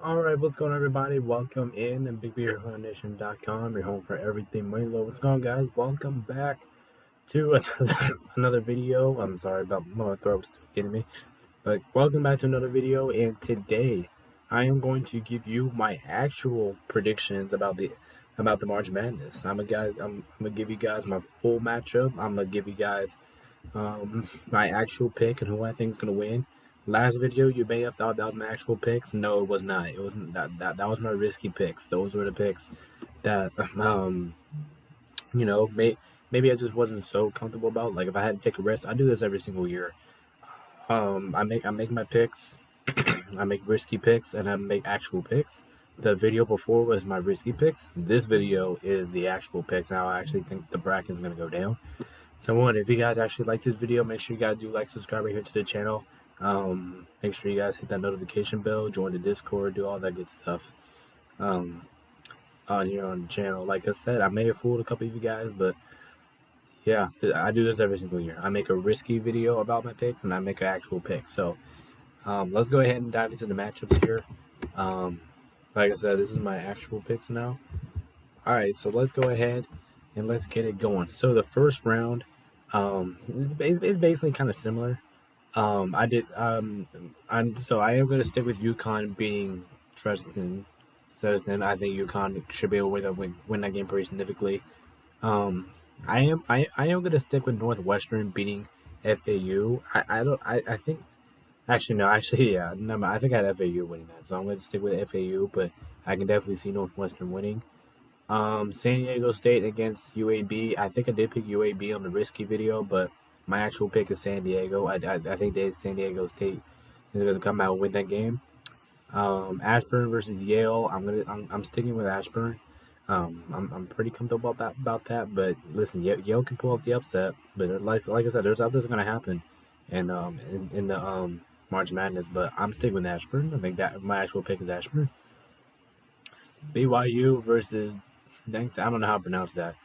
Alright, what's going on, everybody? Welcome in and BigBeerNation.com, your home for everything money low. What's going on, guys? Welcome back to another video. I'm sorry about my throat still getting me, but welcome back to another video. And today, I am going to give you my actual predictions about the March Madness. I'm gonna give you guys my full matchup. I'm gonna give you guys my actual pick and who I think is gonna win. Last video, you may have thought that was my actual picks. No, it was not. It wasn't that was my risky picks. Those were the picks that maybe I just wasn't so comfortable about. Like if I had to take a risk, I do this every single year. I make my picks. I make risky picks and I make actual picks. The video before was my risky picks. This video is the actual picks. Now I actually think the bracket is gonna go down. So if you guys actually like this video, make sure you guys do like, subscribe right here to the channel. Make sure you guys hit that notification bell, join the Discord, do all that good stuff on here on the channel. Like I said, I may have fooled a couple of you guys, but yeah, I do this every single year. I make a risky video about my picks and I make an actual pick. So let's go ahead and dive into the matchups here. Like I said, this is my actual picks now. All right, so let's go ahead and let's get it going. So the first round, it's basically kind of similar. I am going to stick with UConn beating Tristan. I think UConn should be able to win that game pretty significantly. I am going to stick with Northwestern beating FAU. I think I think I had FAU winning that, so I'm going to stick with FAU, but I can definitely see Northwestern winning. San Diego State against UAB. I think I did pick UAB on the risky video, but my actual pick is San Diego. I think San Diego State is going to come out and win that game. Ashburn versus Yale. I'm sticking with Ashburn. I'm pretty comfortable about that. But listen, Yale can pull off the upset. But like I said, there's upsets going to happen, and in the March Madness. But I'm sticking with Ashburn. I think that my actual pick is Ashburn. BYU versus thanks. I don't know how to pronounce that.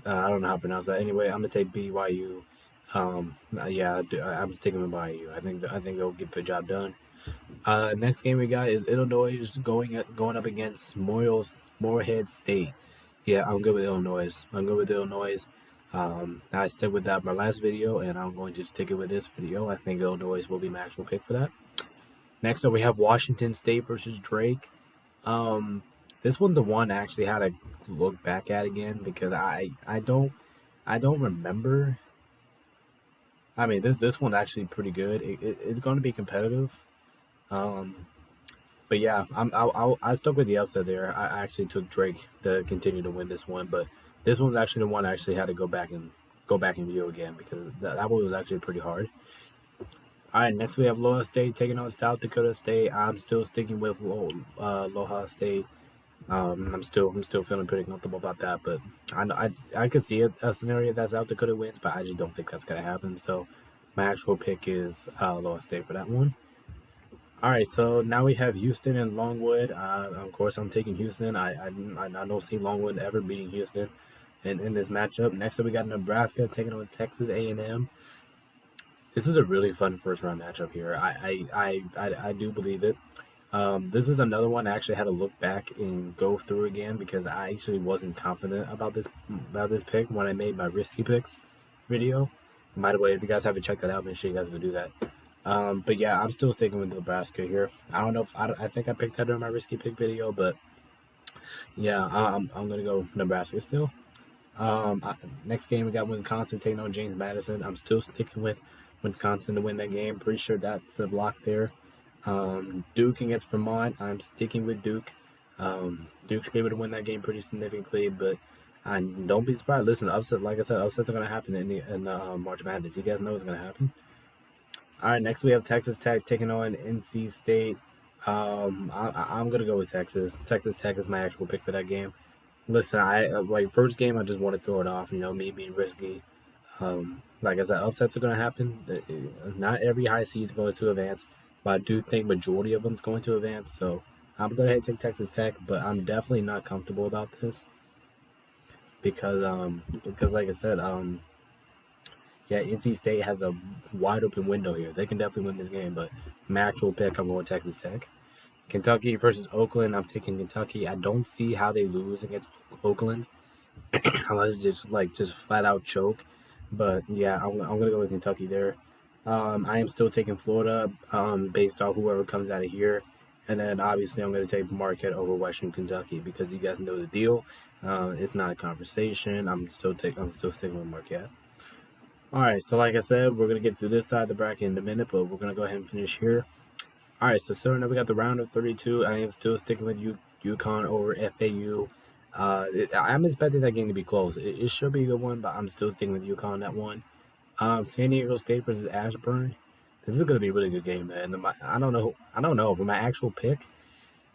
I don't know how to pronounce that. Anyway, I'm gonna take BYU. I'm sticking with BYU. I think they'll get the job done. Next game we got is Illinois going up against Morehead State. Yeah, I'm good with Illinois. I stuck with that my last video, and I'm going to stick it with this video. I think Illinois will be my actual pick for that. Next up, we have Washington State versus Drake. This one's the one I actually had to look back at again because I don't remember. I mean, this one's actually pretty good. It's going to be competitive. But yeah, I stuck with the upset there. I actually took Drake to continue to win this one, but this one's actually the one I actually had to go back and view again because that one was actually pretty hard. All right, next we have Iowa State taking on South Dakota State. I'm still sticking with Iowa State. I'm still feeling pretty comfortable about that, but I could see a scenario that South Dakota wins, but I just don't think that's gonna happen. So my actual pick is Iowa State for that one. All right, so now we have Houston and Longwood. Of course, I'm taking Houston. I don't see Longwood ever beating Houston in this matchup. Next up, we got Nebraska taking on Texas A&M. This is a really fun first round matchup here. I do believe it. This is another one I actually had to look back and go through again because I actually wasn't confident about this pick when I made my risky picks video. By the way, if you guys haven't checked that out, make sure you guys go do that. But yeah, I'm still sticking with Nebraska here. I don't know if I think I picked that during my risky pick video, but yeah, I'm gonna go Nebraska still. Next game we got Wisconsin taking on James Madison. I'm still sticking with Wisconsin to win that game. Pretty sure that's a block there. Duke against Vermont. I'm sticking with Duke. Duke should be able to win that game pretty significantly, but don't be surprised. Listen, upset, like I said, upsets are going to happen in the March Madness. You guys know what's going to happen. All right, next we have Texas Tech taking on NC State. I'm going to go with Texas. Texas Tech is my actual pick for that game. Listen, first game, I just want to throw it off. Me being risky. Like I said, upsets are going to happen. Not every high seed is going to advance, but I do think majority of them is going to advance. So I'm going to take Texas Tech, but I'm definitely not comfortable about this because like I said, NC State has a wide open window here. They can definitely win this game, but my actual pick, I'm going Texas Tech. Kentucky versus Oakland. I'm taking Kentucky. I don't see how they lose against Oakland unless it's just flat out choke. But yeah, I'm gonna go with Kentucky there. I am still taking Florida based off whoever comes out of here. And then obviously I'm going to take Marquette over Western Kentucky because you guys know the deal. It's not a conversation. I'm still sticking with Marquette. All right, so like I said, we're going to get through this side of the bracket in a minute, but we're going to go ahead and finish here. All right, so starting up, we got the round of 32. I am still sticking with UConn over FAU. I'm expecting that game to be close. It should be a good one, but I'm still sticking with UConn that one. San Diego State versus Ashburn. This is going to be a really good game, man. I don't know for my actual pick.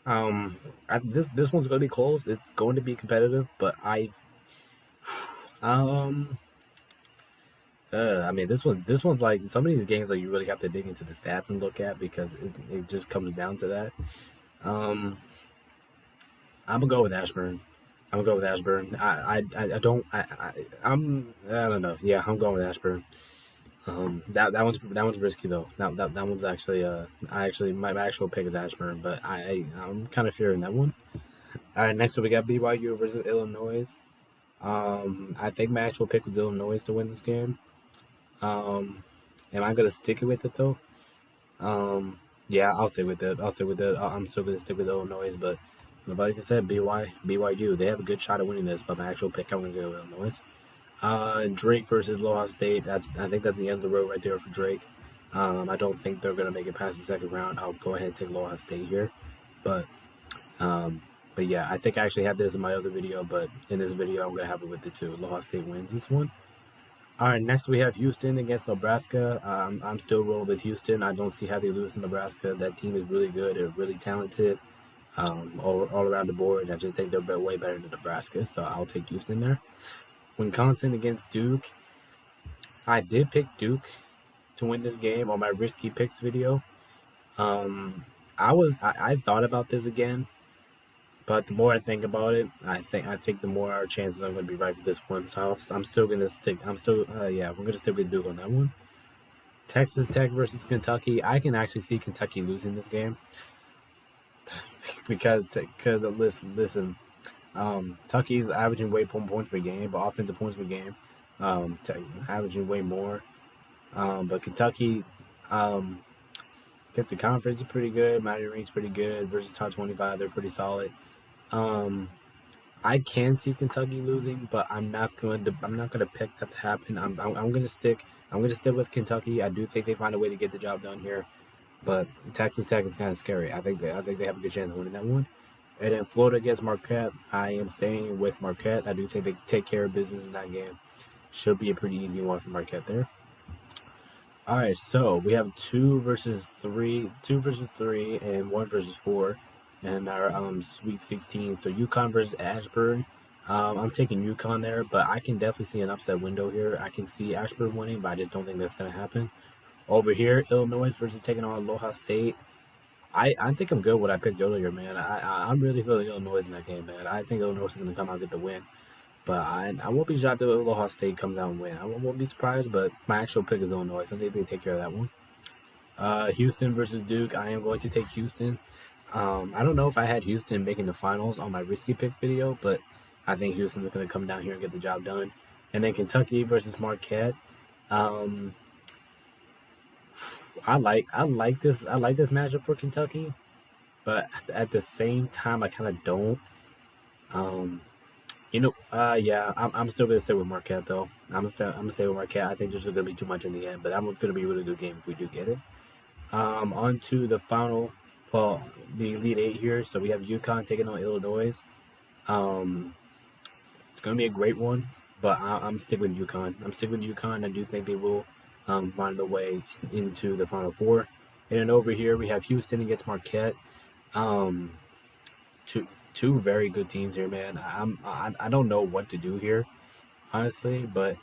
This one's going to be close. It's going to be competitive, but I mean, this one's like some of these games like you really have to dig into the stats and look at because it just comes down to that. Um, I'm gonna go with Ashburn. I'm gonna go with Ashburn. I don't know. Yeah, I'm going with Ashburn. That one's risky though. That one's actually my actual pick is Ashburn, but I'm kind of fearing that one. All right, next up we got BYU versus Illinois. I think my actual pick was Illinois to win this game. Am I gonna stick with it though? Yeah, I'll stick with it. I'm still gonna stick with Illinois, but like I said, BYU, they have a good shot at winning this. But my actual pick, I'm gonna go with Illinois. Drake versus Aloha State. I think that's the end of the road right there for Drake. I don't think they're gonna make it past the second round. I'll go ahead and take Aloha State here, but um, but yeah, I think I actually had this in my other video, but in this video I'm gonna have it with the two. Aloha State wins this one. All right, next we have Houston against Nebraska. I'm still rolling with Houston. I don't see how they lose to Nebraska. That team is really good. They're really talented all around the board. I just think they're way better than Nebraska, so I'll take Houston there. Wisconsin against Duke. I did pick Duke to win this game on my risky picks video. I thought about this again, but the more I think about it, I think the more our chances I'm going to be right with this one. So I'm still going to stick. We're going to stick with Duke on that one. Texas Tech versus Kentucky. I can actually see Kentucky losing this game because listen, Kentucky's averaging way more points per game, but offensive points per game, averaging way more. But Kentucky, gets the conference is pretty good. Mighty Rank's pretty good versus top 25. They're pretty solid. I can see Kentucky losing, but I'm not going to pick that to happen. I'm going to stick. I'm going to stick with Kentucky. I do think they find a way to get the job done here, but Texas Tech is kind of scary. I think they have a good chance of winning that one. And then Florida against Marquette. I am staying with Marquette. I do think they take care of business in that game. Should be a pretty easy one for Marquette there. All right, so we have 2 versus 3, and 1 versus 4 in our Sweet 16. So UConn versus Ashburn. I'm taking UConn there, but I can definitely see an upset window here. I can see Ashburn winning, but I just don't think that's going to happen. Over here, Illinois versus taking on Aloha State. I think I'm good with what I picked earlier, man. I'm really feeling Illinois in that game, man. I think Illinois is going to come out and get the win. But I won't be shocked if Aloha State comes out and win. I won't be surprised, but my actual pick is Illinois. I think they take care of that one. Houston versus Duke. I am going to take Houston. I don't know if I had Houston making the finals on my risky pick video, but I think Houston's going to come down here and get the job done. And then Kentucky versus Marquette. I like this matchup for Kentucky, but at the same time, I kind of don't. I'm still gonna stay with Marquette though. I'm gonna stay with Marquette. I think this is gonna be too much in the end, but that one's gonna be a really good game if we do get it. On to the final, the Elite Eight here. So we have UConn taking on Illinois. It's gonna be a great one, but I'm sticking with UConn. I do think they will find a way into the Final Four. And then over here we have Houston against Marquette. Two very good teams here, man. I don't know what to do here, honestly, but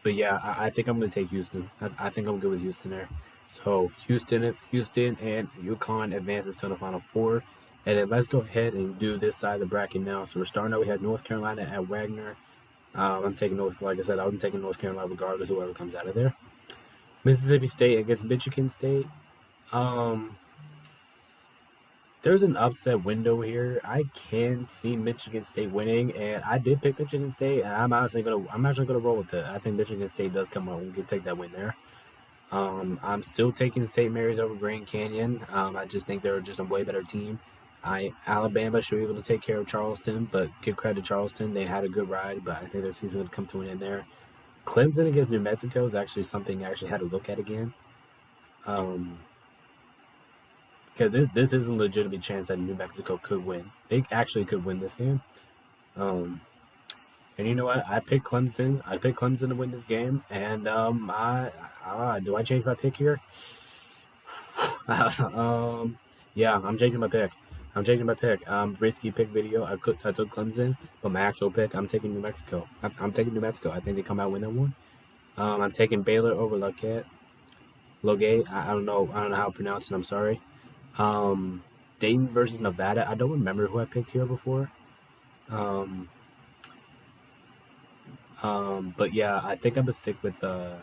yeah, I think I'm gonna take Houston. I think I'm good with Houston there. So Houston and UConn advances to the Final Four. And then let's go ahead and do this side of the bracket now. So we're starting out. We have North Carolina at Wagner. I'm taking like I said, I'm taking North Carolina regardless of whoever comes out of there. Mississippi State against Michigan State. there's an upset window here. I can see Michigan State winning, and I did pick Michigan State, and I'm actually gonna roll with it. I think Michigan State does come out and can take that win there. I'm still taking St. Mary's over Grand Canyon. I just think they're just a way better team. Alabama should be able to take care of Charleston, but give credit to Charleston. They had a good ride, but I think their season would come to an end there. Clemson against New Mexico is actually something I actually had to look at again. Because this is a legitimate chance that New Mexico could win. They actually could win this game. And you know what? I picked Clemson. I picked Clemson to win this game. And do I change my pick here? Yeah, I'm changing my pick. Risky pick video. I took Clemson, but my actual pick, I'm taking New Mexico. I'm taking New Mexico. I think they come out win that one. I'm taking Baylor over Logate. I don't know how to pronounce it. I'm sorry. Dayton versus Nevada. I don't remember who I picked here before. But yeah, I think I'm gonna stick with I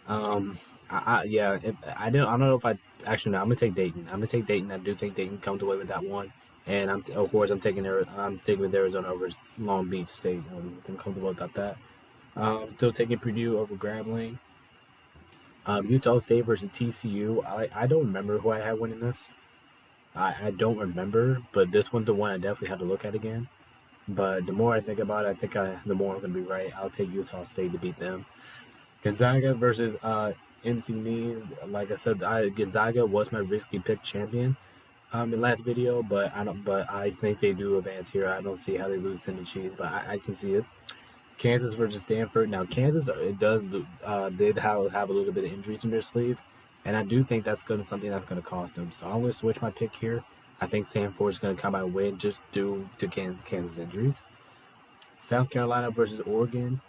don't know if I actually no. I'm gonna take Dayton. I do think Dayton comes away with that one, and I'm sticking with Arizona over Long Beach State. I'm comfortable about that. Still taking Purdue over Grambling. Utah State versus TCU. I don't remember who I had winning this. I don't remember, but this one's the one I definitely had to look at again. But the more I think about it, the more I'm going to be right. I'll take Utah State to beat them. Gonzaga versus NC Means. Like I said, Gonzaga was my risky pick champion in last video, but I think they do advance here. I don't see how they lose to the Chiefs, but I can see it. Kansas versus Stanford. Now Kansas did have a little bit of injuries in their sleeve, and I do think that's something that's going to cost them. So I'm going to switch my pick here. I think Stanford is going to come out and win just due to Kansas injuries. South Carolina versus Oregon.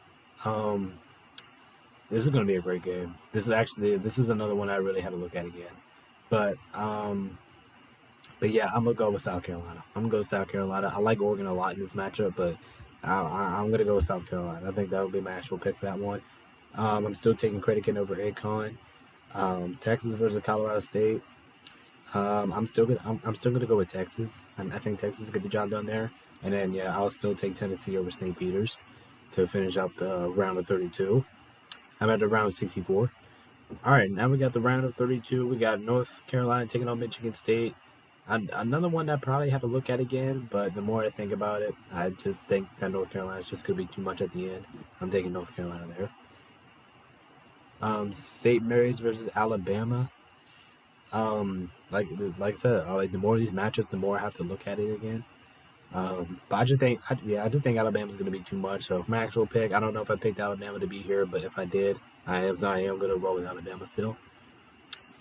This is going to be a great game. This is another one I really had to look at again. But yeah, I'm going to go with South Carolina. I like Oregon a lot in this matchup, but I'm going to go with South Carolina. I think that would be my actual pick for that one. I'm still taking Connecticut over Akron. Texas versus Colorado State. I'm still gonna go with Texas. I think Texas get the job done there. And then yeah, I'll still take Tennessee over St. Peter's to finish out the round of 32. I'm at the round of 64. All right, now we got the round of 32. We got North Carolina taking on Michigan State. Another one that I probably have to look at again, but the more I think about it, I just think that North Carolina is just gonna be too much at the end. I'm taking North Carolina there. St. Mary's versus Alabama. Like I said, the more of these matchups, the more I have to look at it again. But I just think Alabama's going to be too much. So, for my actual pick, I don't know if I picked Alabama to be here, but if I did, I am going to roll with Alabama still.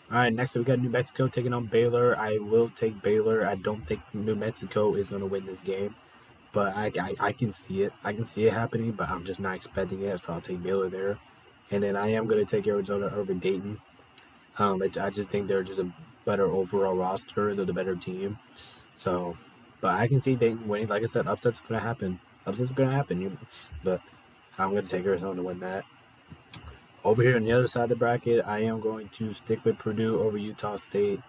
All right, next we got New Mexico taking on Baylor. I will take Baylor. I don't think New Mexico is going to win this game, but I can see it. I can see it happening, but I'm just not expecting it, so I'll take Baylor there. And then I am going to take Arizona over Dayton. I just think they're just a better overall roster. They're the better team. So, but I can see Dayton winning. Like I said, upsets are going to happen. But I'm going to take Arizona to win that. Over here on the other side of the bracket, I am going to stick with Purdue over Utah State.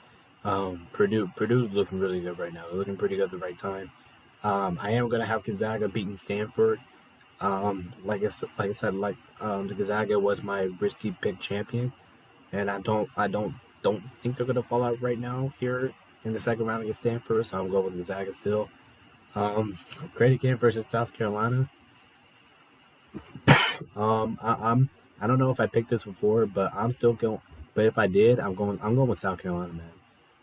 Purdue's looking really good right now. They're looking pretty good at the right time. I am going to have Gonzaga beating Stanford. Like I said, Gonzaga was my risky pick champion. And I don't think they're gonna fall out right now here in the second round against Stanford, so I'm going with Gonzaga still. Connecticut versus South Carolina. I don't know if I picked this before, but I'm still going. But if I did, I'm going with South Carolina, man.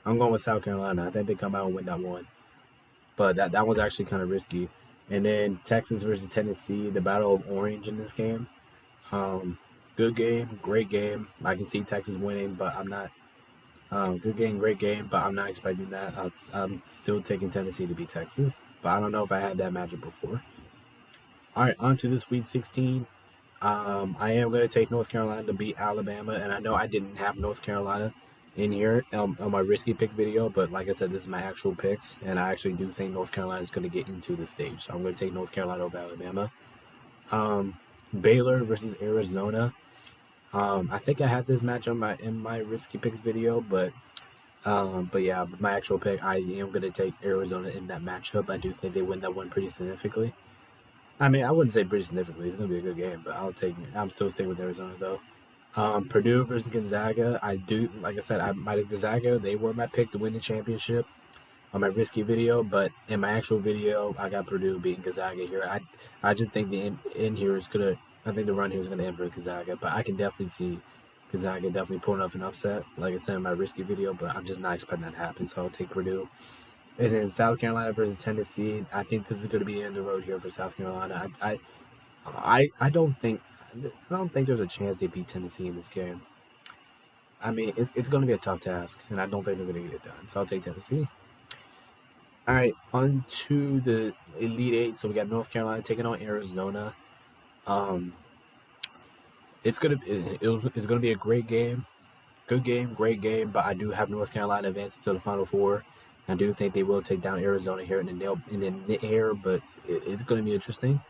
I'm going with South Carolina. I think they come out and win that one. But that was actually kind of risky. And then Texas versus Tennessee, the battle of Orange in this game. Good game, great game. I can see Texas winning, but I'm not. Good game, great game, but I'm not expecting that. I'm still taking Tennessee to beat Texas, but I don't know if I had that matchup before. All right, on to the Sweet 16. I am going to take North Carolina to beat Alabama, and I know I didn't have North Carolina in here on my risky pick video, but like I said, this is my actual picks, and I actually do think North Carolina is going to get into the stage, so I'm going to take North Carolina over Alabama. Baylor versus Arizona. I think I had this match in my risky picks video, but But yeah, my actual pick, I am going to take Arizona in that matchup. I do think they win that one pretty significantly. I mean, I wouldn't say pretty significantly. It's going to be a good game, but I'm still staying with Arizona though. Purdue versus Gonzaga. I do, like I said, my Gonzaga. They were my pick to win the championship on my risky video, but in my actual video, I got Purdue beating Gonzaga here. I just think the end here is gonna. I think the run here is gonna end for Gonzaga, but I can definitely see Gonzaga definitely pulling off an upset, like I said in my risky video. But I'm just not expecting that to happen, so I'll take Purdue. And then South Carolina versus Tennessee. I think this is going to be in the road here for South Carolina. I don't think there's a chance they beat Tennessee in this game. I mean, it's going to be a tough task, and I don't think they're going to get it done. So I'll take Tennessee. All right, on to the Elite Eight. So we got North Carolina taking on Arizona. Um, it's gonna be a great game, good game, great game. But I do have North Carolina advancing to the Final Four. I do think they will take down Arizona here in the air, but it's going to be interesting.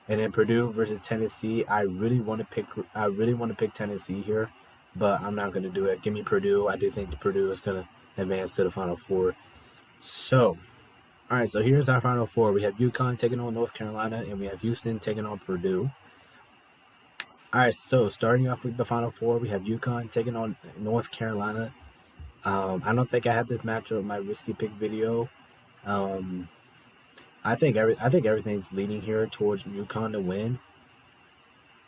And then Purdue versus Tennessee. I really want to pick Tennessee here, but I'm not going to do it. Give me Purdue. I do think Purdue is going to advance to the Final Four. So, all right. So here's our Final Four. We have UConn taking on North Carolina, and we have Houston taking on Purdue. All right. So starting off with the Final Four, we have UConn taking on North Carolina. I don't think I had this matchup in my risky pick video. Um, I think everything's leading here towards UConn to win.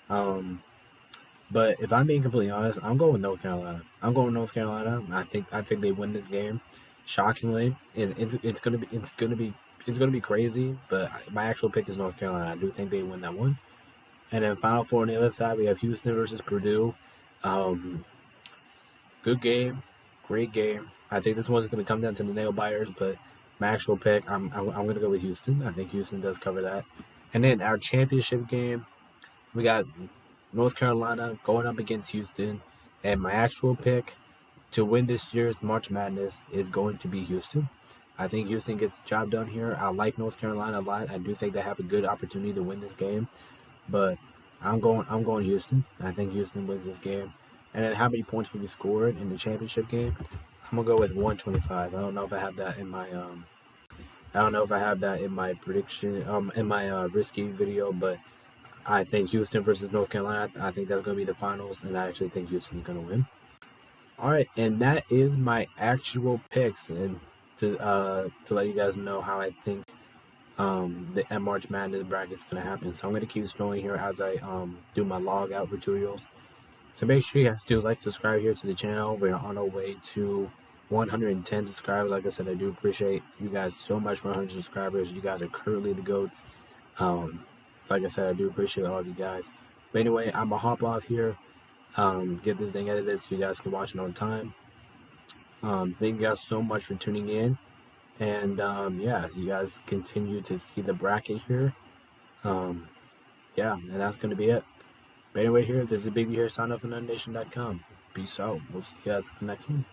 But if I'm being completely honest, I'm going with North Carolina. I'm going with North Carolina. I think they win this game, shockingly. And it's gonna be crazy. But my actual pick is North Carolina. I do think they win that one. And then Final Four on the other side, we have Houston versus Purdue. Um, Good game, great game. I think this one's going to come down to the nail biters, but my actual pick, I'm going to go with Houston. I think Houston does cover that. And then our championship game, we got North Carolina going up against Houston, and my actual pick to win this year's March Madness is going to be Houston. I think Houston gets the job done here. I like North Carolina a lot. I do think they have a good opportunity to win this game, but I'm going Houston. I think Houston wins this game. And then how many points will be scored in the championship game? I'm gonna go with 125. I don't know if I have that in my prediction in my risky video, but I think Houston versus North Carolina. I think that's gonna be the finals, and I actually think Houston's gonna win. All right, and that is my actual picks, and to let you guys know how I think the March Madness bracket is going to happen. So I'm going to keep scrolling here as I do my log out tutorials. So make sure you guys do like, subscribe here to the channel. We're on our way to 110 subscribers. Like I said, I do appreciate you guys so much for 100 subscribers. You guys are currently the GOATs. So like I said, I do appreciate all of you guys. But anyway, I'm going to hop off here, get this thing edited so you guys can watch it on time. Thank you guys so much for tuning in. And yeah, as you guys continue to see the bracket here, yeah, and that's going to be it. But anyway, this is Baby here, sign up on UnNation.com. Peace out. We'll see you guys in the next one.